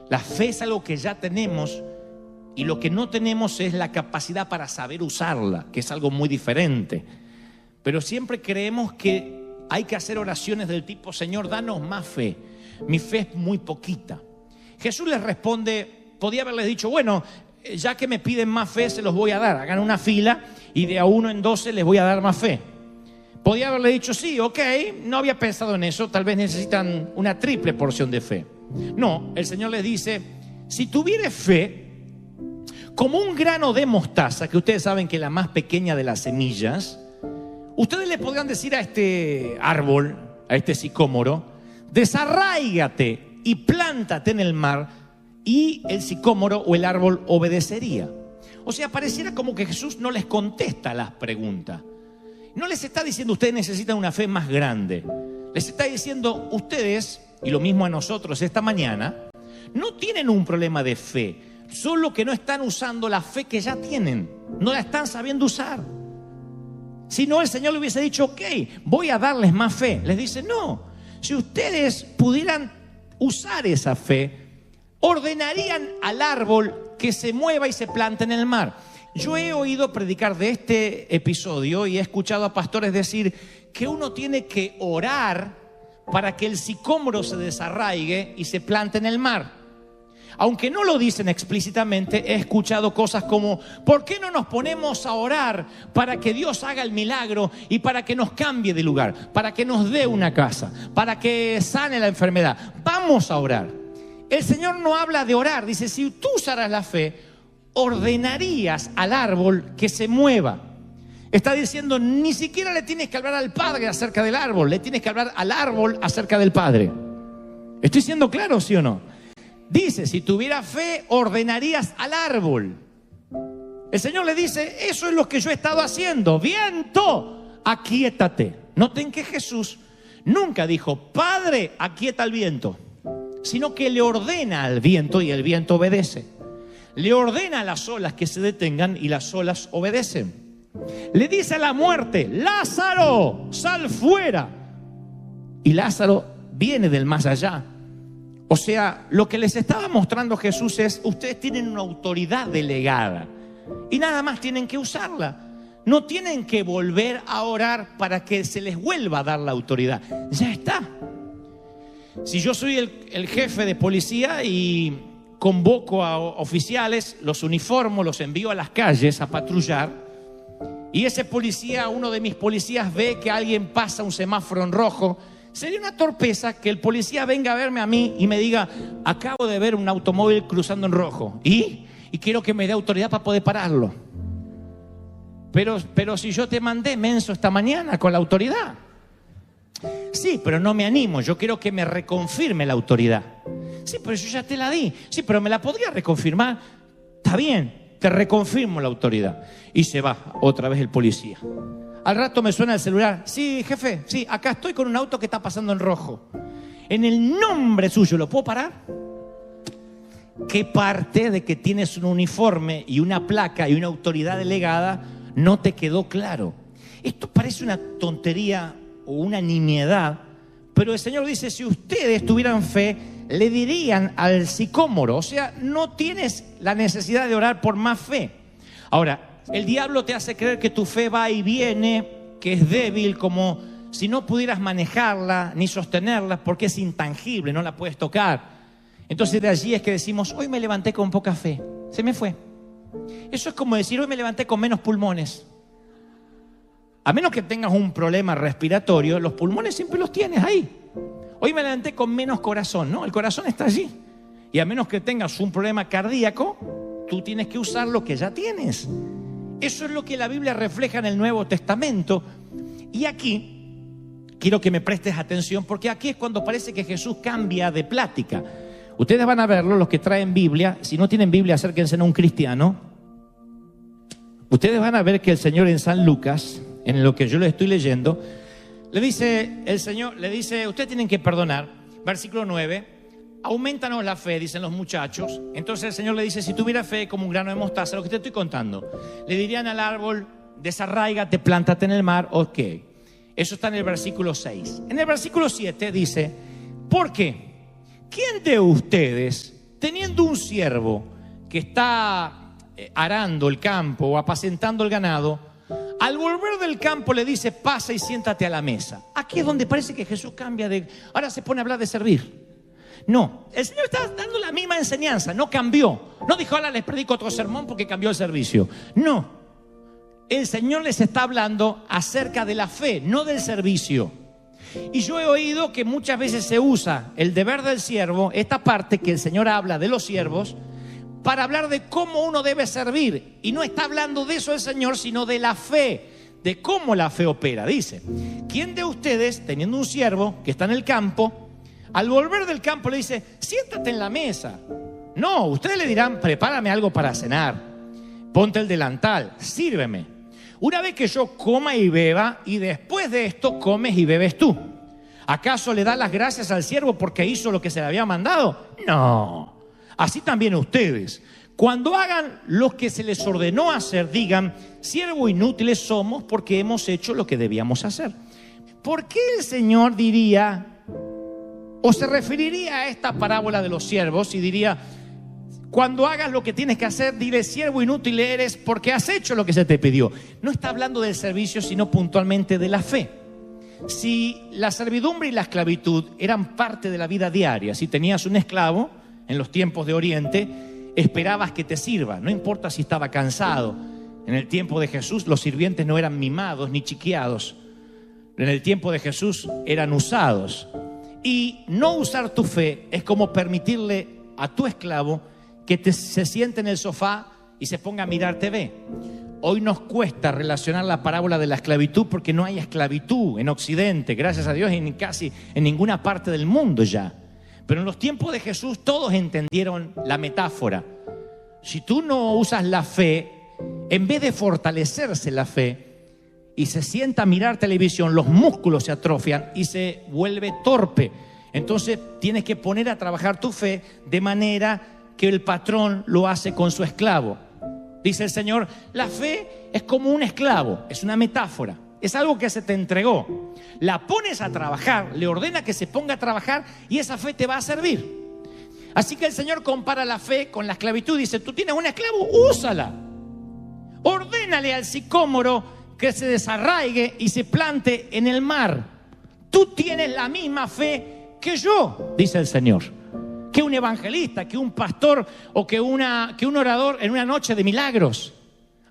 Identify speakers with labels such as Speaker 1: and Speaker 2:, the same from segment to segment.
Speaker 1: La fe es algo que ya tenemos y lo que no tenemos es la capacidad para saber usarla, que es algo muy diferente. Pero siempre creemos que hay que hacer oraciones del tipo: Señor, danos más fe. Mi fe es muy poquita. Jesús les responde, podía haberles dicho: bueno, ya que me piden más fe, se los voy a dar. Hagan una fila y de a 1 en 12 les voy a dar más fe. Podía haberle dicho: sí, ok, no había pensado en eso, tal vez necesitan una triple porción de fe. No, el Señor les dice: si tuvieres fe como un grano de mostaza, que ustedes saben que es la más pequeña de las semillas, ustedes le podrían decir a este árbol, a este sicómoro: desarráigate y plántate en el mar, y el sicómoro o el árbol obedecería. O sea, pareciera como que Jesús no les contesta las preguntas. No les está diciendo: ustedes necesitan una fe más grande. Les está diciendo: ustedes, y lo mismo a nosotros esta mañana, no tienen un problema de fe, solo que no están usando la fe que ya tienen, no la están sabiendo usar. Si no, el Señor le hubiese dicho: ok, voy a darles más fe. Les dice: no, si ustedes pudieran usar esa fe, ordenarían al árbol que se mueva y se plante en el mar. Yo he oído predicar de este episodio y he escuchado a pastores decir que uno tiene que orar para que el sicómoro se desarraigue y se plante en el mar. Aunque no lo dicen explícitamente, he escuchado cosas como: ¿por qué no nos ponemos a orar para que Dios haga el milagro y para que nos cambie de lugar, para que nos dé una casa, para que sane la enfermedad? Vamos a orar. El Señor no habla de orar, dice: si tú usaras la fe, ordenarías al árbol que se mueva. Está diciendo: ni siquiera le tienes que hablar al Padre acerca del árbol, le tienes que hablar al árbol acerca del Padre. ¿Estoy siendo claro, sí o no? Dice: si tuviera fe, ordenarías al árbol. El Señor le dice: eso es lo que yo he estado haciendo. Viento, aquíétate. Noten que Jesús nunca dijo: Padre, aquieta al viento, sino que le ordena al viento y el viento obedece. Le ordena a las olas que se detengan y las olas obedecen. Le dice a la muerte: Lázaro, sal fuera. Y Lázaro viene del más allá. O sea, lo que les estaba mostrando Jesús es: ustedes tienen una autoridad delegada y nada más tienen que usarla. No tienen que volver a orar para que se les vuelva a dar la autoridad. Ya está. Si yo soy el jefe de policía y convoco a oficiales, los uniformo, los envío a las calles a patrullar, y ese policía, uno de mis policías, ve que alguien pasa un semáforo en rojo, sería una torpeza que el policía venga a verme a mí y me diga: acabo de ver un automóvil cruzando en rojo y quiero que me dé autoridad para poder pararlo. Pero si yo te mandé, menso, esta mañana con la autoridad. Sí, pero no me animo, yo quiero que me reconfirme la autoridad. Sí, pero yo ya te la di. Sí, pero me la podría reconfirmar. Está bien, te reconfirmo la autoridad. Y se va otra vez el policía. Al rato me suena el celular: sí, jefe, sí, acá estoy con un auto que está pasando en rojo. En el nombre suyo, ¿lo puedo parar? ¿Qué parte de que tienes un uniforme y una placa y una autoridad delegada no te quedó claro? Esto parece una tontería o una nimiedad, pero el Señor dice: si ustedes tuvieran fe, le dirían al sicómoro. O sea, no tienes la necesidad de orar por más fe. Ahora, el diablo te hace creer que tu fe va y viene, que es débil, como si no pudieras manejarla ni sostenerla, porque es intangible, no la puedes tocar. Entonces de allí es que decimos: hoy me levanté con poca fe, se me fue. Eso es como decir: hoy me levanté con menos pulmones. A menos que tengas un problema respiratorio, los pulmones siempre los tienes ahí. Hoy me levanté con menos corazón, ¿no? El corazón está allí. Y a menos que tengas un problema cardíaco, tú tienes que usar lo que ya tienes. Eso es lo que la Biblia refleja en el Nuevo Testamento. Y aquí quiero que me prestes atención, porque aquí es cuando parece que Jesús cambia de plática. Ustedes van a verlo, los que traen Biblia. Si no tienen Biblia, acérquense a un cristiano. Ustedes van a ver que el Señor en San Lucas, en lo que yo les estoy leyendo, le dice el Señor, le dice: ustedes tienen que perdonar. Versículo 9: aumentanos la fe, dicen los muchachos. Entonces el Señor le dice: si tuviera fe como un grano de mostaza, lo que te estoy contando, le dirían al árbol: desarráigate, plántate en el mar. Ok, eso está en el versículo 6. En el versículo 7 dice: ¿por qué? ¿Quién de ustedes, teniendo un siervo que está arando el campo o apacentando el ganado, al volver del campo le dice: pasa y siéntate a la mesa. Aquí es donde parece que Jesús cambia de... Ahora se pone a hablar de servir. No, el Señor está dando la misma enseñanza, no cambió. No dijo: ahora les predico otro sermón porque cambió el servicio. No, el Señor les está hablando acerca de la fe, no del servicio. Y yo he oído que muchas veces se usa el deber del siervo, esta parte que el Señor habla de los siervos, para hablar de cómo uno debe servir. Y no está hablando de eso el Señor, sino de la fe, de cómo la fe opera. Dice: ¿quién de ustedes, teniendo un siervo que está en el campo, al volver del campo le dice: siéntate en la mesa? No, ustedes le dirán: prepárame algo para cenar, ponte el delantal, sírveme. Una vez que yo coma y beba, y después de esto comes y bebes tú. ¿Acaso le da las gracias al siervo porque hizo lo que se le había mandado? No. Así también ustedes, cuando hagan lo que se les ordenó hacer, digan: siervo inútiles somos porque hemos hecho lo que debíamos hacer. ¿Por qué el Señor diría o se referiría a esta parábola de los siervos y diría: cuando hagas lo que tienes que hacer, dile: siervo inútil eres porque has hecho lo que se te pidió? No está hablando del servicio, sino puntualmente de la fe. Si la servidumbre y la esclavitud eran parte de la vida diaria, si tenías un esclavo en los tiempos de Oriente, esperabas que te sirva, no importa si estaba cansado. En el tiempo de Jesús los sirvientes no eran mimados ni chiqueados. En el tiempo de Jesús eran usados. Y no usar tu fe es como permitirle a tu esclavo que se siente en el sofá y se ponga a mirar TV. Hoy nos cuesta relacionar la parábola de la esclavitud porque no hay esclavitud en Occidente, gracias a Dios, en casi en ninguna parte del mundo ya. Pero en los tiempos de Jesús todos entendieron la metáfora. Si tú no usas la fe, en vez de fortalecerse la fe y se sienta a mirar televisión, los músculos se atrofian y se vuelve torpe. Entonces tienes que poner a trabajar tu fe de manera que el patrón lo hace con su esclavo. Dice el Señor: la fe es como un esclavo, es una metáfora. Es algo que se te entregó. La pones a trabajar, le ordena que se ponga a trabajar y esa fe te va a servir. Así que el Señor compara la fe con la esclavitud. Dice: tú tienes un esclavo, úsala. Ordénale al sicómoro que se desarraigue y se plante en el mar. Tú tienes la misma fe que yo, dice el Señor, que un evangelista, que un pastor o que un orador en una noche de milagros.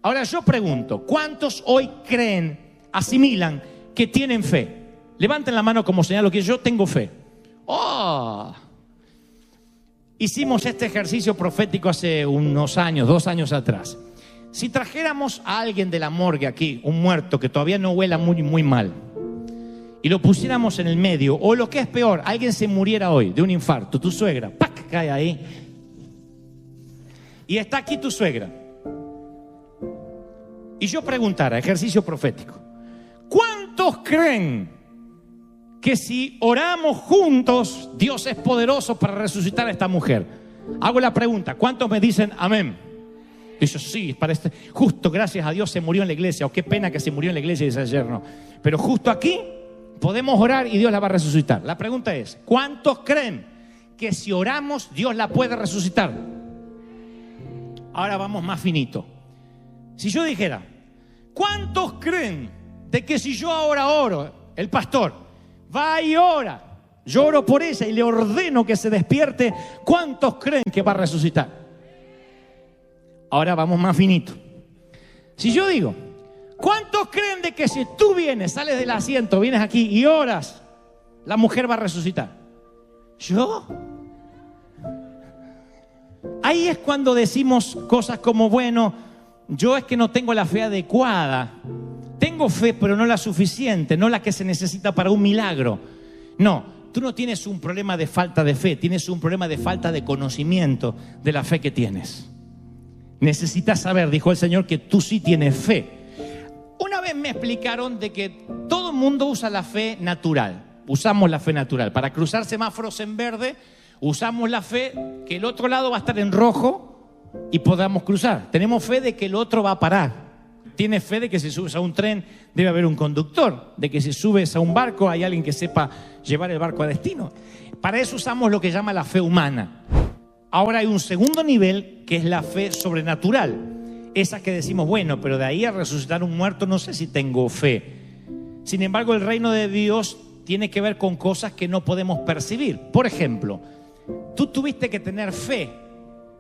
Speaker 1: Ahora yo pregunto: ¿cuántos hoy creen, asimilan que tienen fe? Levanten la mano como señalo que yo tengo fe. Hicimos este ejercicio profético hace unos años, 2 años atrás. Si trajéramos a alguien de la morgue aquí, un muerto que todavía no huela muy, muy mal, y lo pusiéramos en el medio, o lo que es peor, alguien se muriera hoy de un infarto, tu suegra, ¡pac!, cae ahí, y está aquí tu suegra, y yo preguntara, ejercicio profético: ¿cuántos creen que si oramos juntos, Dios es poderoso para resucitar a esta mujer? Hago la pregunta: ¿cuántos me dicen amén? Dice: sí, justo gracias a Dios se murió en la iglesia. O qué pena que se murió en la iglesia, dice ayer, no. Pero justo aquí podemos orar y Dios la va a resucitar. La pregunta es: ¿cuántos creen que si oramos Dios la puede resucitar? Ahora vamos más finito. Si yo dijera: ¿cuántos creen de que si yo ahora oro, el pastor va y ora, yo oro por ella y le ordeno que se despierte, ¿cuántos creen que va a resucitar? Ahora vamos más finito. Si yo digo: ¿cuántos creen de que si tú vienes, sales del asiento, vienes aquí y oras, la mujer va a resucitar? ¿Yo? Ahí es cuando decimos cosas como: bueno, yo es que no tengo la fe adecuada. Tengo fe, pero no la suficiente, no la que se necesita para un milagro. No, tú no tienes un problema de falta de fe, tienes un problema de falta de conocimiento de la fe que tienes. Necesitas saber, dijo el Señor, que tú sí tienes fe. Una vez me explicaron de que todo el mundo usa la fe natural. Usamos la fe natural. Para cruzar semáforos en verde, usamos la fe que el otro lado va a estar en rojo y podamos cruzar. Tenemos fe de que el otro va a parar. Tienes fe de que si subes a un tren debe haber un conductor, de que si subes a un barco hay alguien que sepa llevar el barco a destino. Para eso usamos lo que llama la fe humana. Ahora hay un segundo nivel que es la fe sobrenatural. Esa que decimos, bueno, pero de ahí a resucitar un muerto no sé si tengo fe. Sin embargo, el reino de Dios tiene que ver con cosas que no podemos percibir. Por ejemplo, tú tuviste que tener fe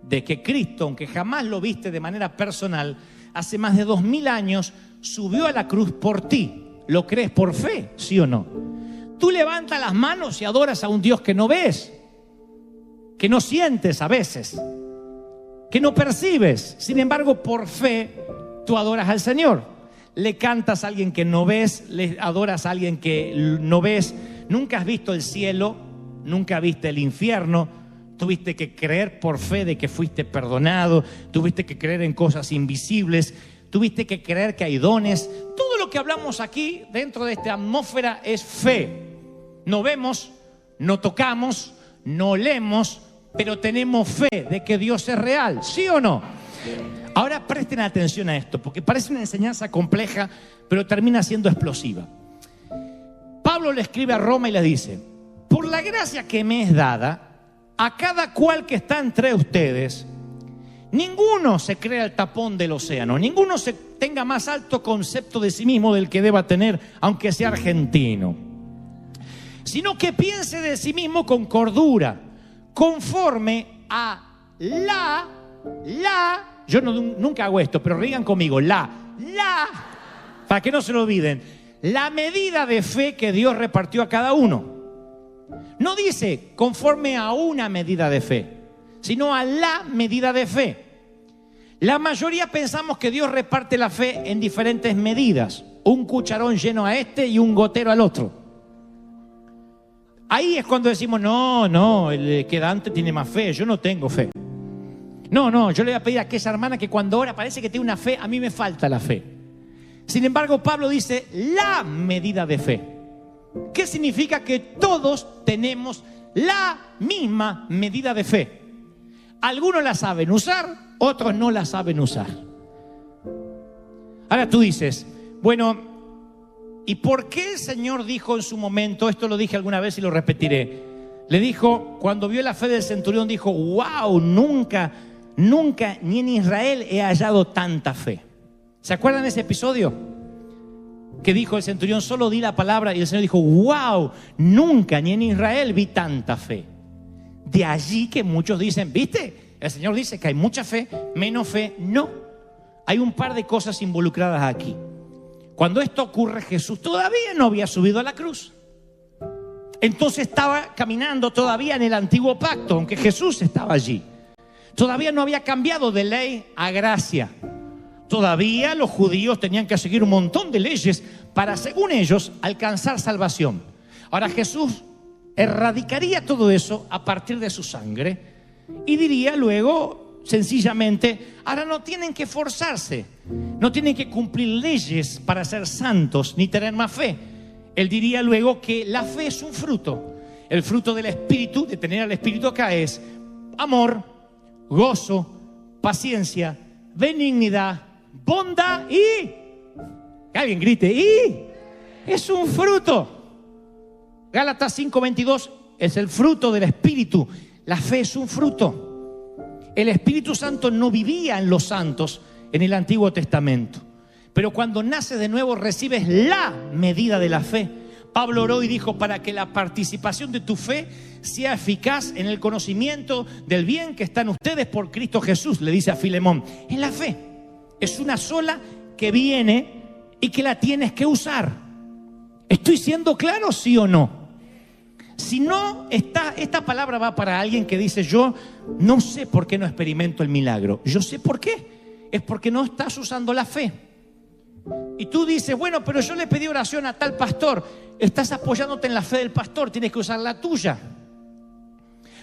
Speaker 1: de que Cristo, aunque jamás lo viste de manera personal, hace más de 2000 años subió a la cruz por ti. ¿Lo crees por fe? ¿Sí o no? Tú levantas las manos y adoras a un Dios que no ves, que no sientes a veces, que no percibes. Sin embargo, por fe, tú adoras al Señor. Le cantas a alguien que no ves, le adoras a alguien que no ves. Nunca has visto el cielo, nunca viste el infierno. Tuviste que creer por fe de que fuiste perdonado. Tuviste que creer en cosas invisibles. Tuviste que creer que hay dones. Todo lo que hablamos aquí dentro de esta atmósfera es fe. No vemos, no tocamos, no olemos, pero tenemos fe de que Dios es real. ¿Sí o no? Ahora presten atención a esto, porque parece una enseñanza compleja, pero termina siendo explosiva. Pablo le escribe a Roma y le dice: por la gracia que me es dada, a cada cual que está entre ustedes, ninguno se crea el tapón del océano, ninguno se tenga más alto concepto de sí mismo del que deba tener, aunque sea argentino, sino que piense de sí mismo con cordura, conforme a yo nunca hago esto, pero digan conmigo, para que no se lo olviden, la medida de fe que Dios repartió a cada uno. No dice conforme a una medida de fe, sino a la medida de fe. La mayoría pensamos que Dios reparte la fe en diferentes medidas. Un cucharón lleno a este y un gotero al otro. Ahí es cuando decimos, no, el quedante tiene más fe, yo no tengo fe. No, yo le voy a pedir a aquella hermana que cuando ora parece que tiene una fe, a mí me falta la fe. Sin embargo, Pablo dice la medida de fe. ¿Qué significa? Que todos tenemos la misma medida de fe. Algunos la saben usar, otros no la saben usar. Ahora tú dices, bueno, ¿y por qué el Señor dijo en su momento, esto lo dije alguna vez y lo repetiré, le dijo, cuando vio la fe del centurión, dijo, wow, nunca ni en Israel he hallado tanta fe? ¿Se acuerdan de ese episodio? Que dijo el centurión, solo di la palabra, y el Señor dijo, wow, nunca ni en Israel vi tanta fe. De allí que muchos dicen, ¿viste? El Señor dice que hay mucha fe, menos fe. No, hay un par de cosas involucradas aquí. Cuando esto ocurre, Jesús todavía no había subido a la cruz. Entonces estaba caminando todavía en el antiguo pacto, aunque Jesús estaba allí. Todavía no había cambiado de ley a gracia. Todavía los judíos tenían que seguir un montón de leyes para, según ellos, alcanzar salvación. Ahora Jesús erradicaría todo eso a partir de su sangre y diría luego, sencillamente, ahora no tienen que forzarse, no tienen que cumplir leyes para ser santos ni tener más fe. Él diría luego que la fe es un fruto. El fruto del Espíritu, de tener al Espíritu acá, es amor, gozo, paciencia, benignidad, bondad y... que alguien grite, y es un fruto. Gálatas 5:22 es el fruto del Espíritu. La fe es un fruto. El Espíritu Santo no vivía en los santos en el Antiguo Testamento, pero cuando naces de nuevo recibes la medida de la fe. Pablo oró y dijo, para que la participación de tu fe sea eficaz en el conocimiento del bien que está en ustedes por Cristo Jesús, le dice a Filemón. Es la fe, es una sola que viene y que la tienes que usar. ¿Estoy siendo claro, sí o no? Si no, esta palabra va para alguien que dice, yo no sé por qué no experimento el milagro. Yo sé por qué. Es porque no estás usando la fe. Y tú dices, bueno, pero yo le pedí oración a tal pastor. Estás apoyándote en la fe del pastor, tienes que usar la tuya.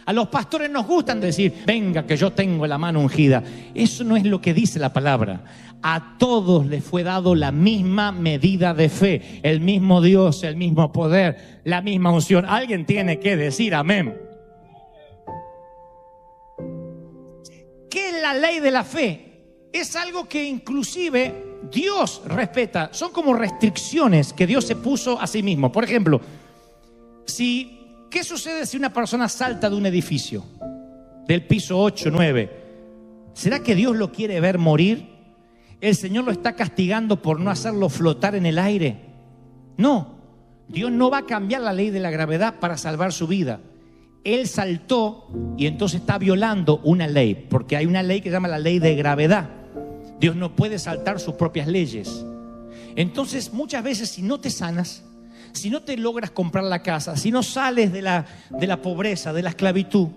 Speaker 1: A los pastores nos gustan decir, venga que yo tengo la mano ungida. Eso no es lo que dice la palabra. A todos les fue dado la misma medida de fe, el mismo Dios, el mismo poder, la misma unción. Alguien tiene que decir amén. ¿Qué es la ley de la fe? Es algo que inclusive Dios respeta. Son como restricciones que Dios se puso a sí mismo. Por ejemplo, ¿qué sucede si una persona salta de un edificio? del piso 8, 9. ¿Será que Dios lo quiere ver morir? ¿El Señor lo está castigando por no hacerlo flotar en el aire? No, Dios no va a cambiar la ley de la gravedad para salvar su vida. Él saltó y entonces está violando una ley, porque hay una ley que se llama la ley de gravedad. Dios no puede saltar sus propias leyes. Entonces muchas veces, si no te sanas, si no te logras comprar la casa, si no sales de la pobreza, de la esclavitud,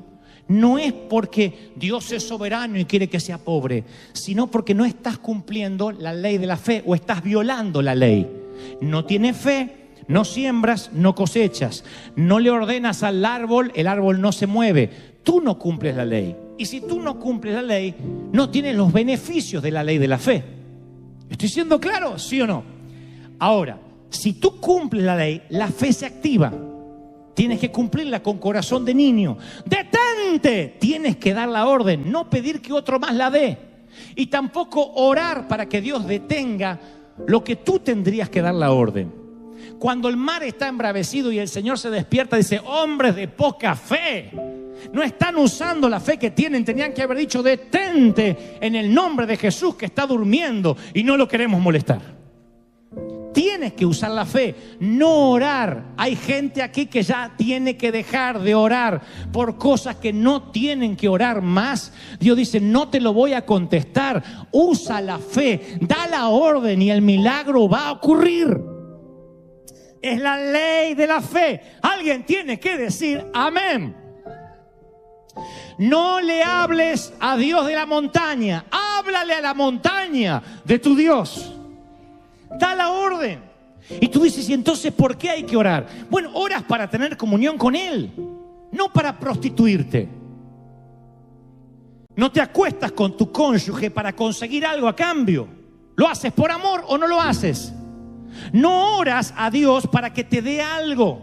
Speaker 1: no es porque Dios es soberano y quiere que sea pobre, sino porque no estás cumpliendo la ley de la fe o estás violando la ley. No tienes fe, no siembras, no cosechas. No le ordenas al árbol, el árbol no se mueve. Tú no cumples la ley. Y si tú no cumples la ley, no tienes los beneficios de la ley de la fe. ¿Estoy siendo claro? ¿Sí o no? Ahora, si tú cumples la ley, la fe se activa. Tienes que cumplirla con corazón de niño. ¡Detente! Tienes que dar la orden, no pedir que otro más la dé. Y tampoco orar para que Dios detenga lo que tú tendrías que dar la orden. Cuando el mar está embravecido y el Señor se despierta, dice: hombres de poca fe. No están usando la fe que tienen. Tenían que haber dicho: detente en el nombre de Jesús que está durmiendo y no lo queremos molestar. Tienes que usar la fe, no orar. Hay gente aquí que ya tiene que dejar de orar por cosas que no tienen que orar más. Dios dice: no te lo voy a contestar. Usa la fe, da la orden y el milagro va a ocurrir. Es la ley de la fe. Alguien tiene que decir amén. No le hables a Dios de la montaña, háblale a la montaña de tu Dios. Da la orden. Y tú dices: ¿y entonces por qué hay que orar? Bueno, oras para tener comunión con Él, no para prostituirte. No te acuestas con tu cónyuge para conseguir algo a cambio. ¿Lo haces por amor o no lo haces? No oras a Dios para que te dé algo.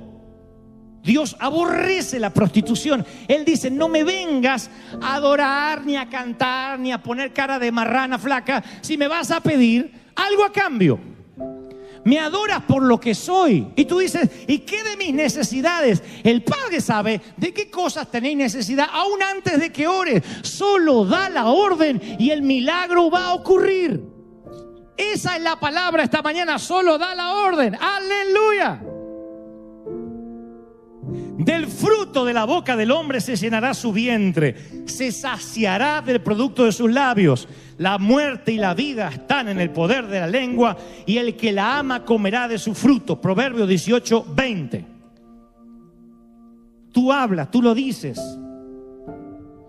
Speaker 1: Dios aborrece la prostitución. Él dice: no me vengas a adorar, ni a cantar, ni a poner cara de marrana flaca si me vas a pedir algo a cambio. Me adoras por lo que soy. Y tú dices: ¿y qué de mis necesidades? El Padre sabe de qué cosas tenéis necesidad aún antes de que ores. Solo da la orden y el milagro va a ocurrir. Esa es la palabra esta mañana. Solo da la orden. ¡Aleluya! Del fruto de la boca del hombre se llenará su vientre, se saciará del producto de sus labios. La muerte y la vida están en el poder de la lengua, y el que la ama comerá de su fruto. Proverbios 18, 20. Tú hablas, tú lo dices.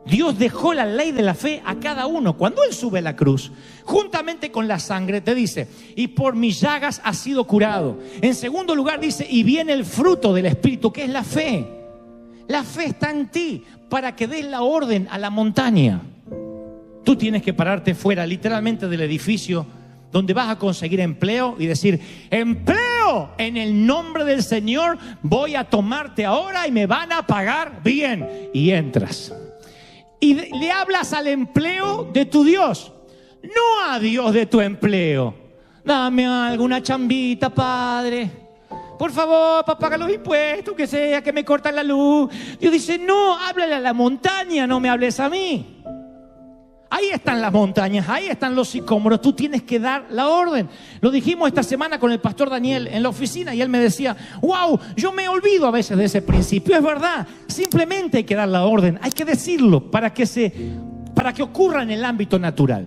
Speaker 1: Dios dejó la ley de la fe a cada uno. Cuando Él sube a la cruz, juntamente con la sangre, te dice: y por mis llagas has sido curado. En segundo lugar dice: y viene el fruto del Espíritu, que es la fe. La fe está en ti para que des la orden a la montaña. Tú tienes que pararte fuera, literalmente, del edificio donde vas a conseguir empleo y decir: empleo, en el nombre del Señor voy a tomarte ahora y me van a pagar bien. Y entras. Y le hablas al empleo de tu Dios, no a Dios de tu empleo. Dame alguna chambita, Padre. Por favor, para pagar los impuestos, que sea, que me cortan la luz. Dios dice: no, háblale a la montaña, no me hables a mí. Ahí están las montañas, ahí están los sicómoros. Tú tienes que dar la orden. Lo dijimos esta semana con el pastor Daniel en la oficina y él me decía: wow, yo me olvido a veces de ese principio. Es verdad, simplemente hay que dar la orden, hay que decirlo para que ocurra en el ámbito natural.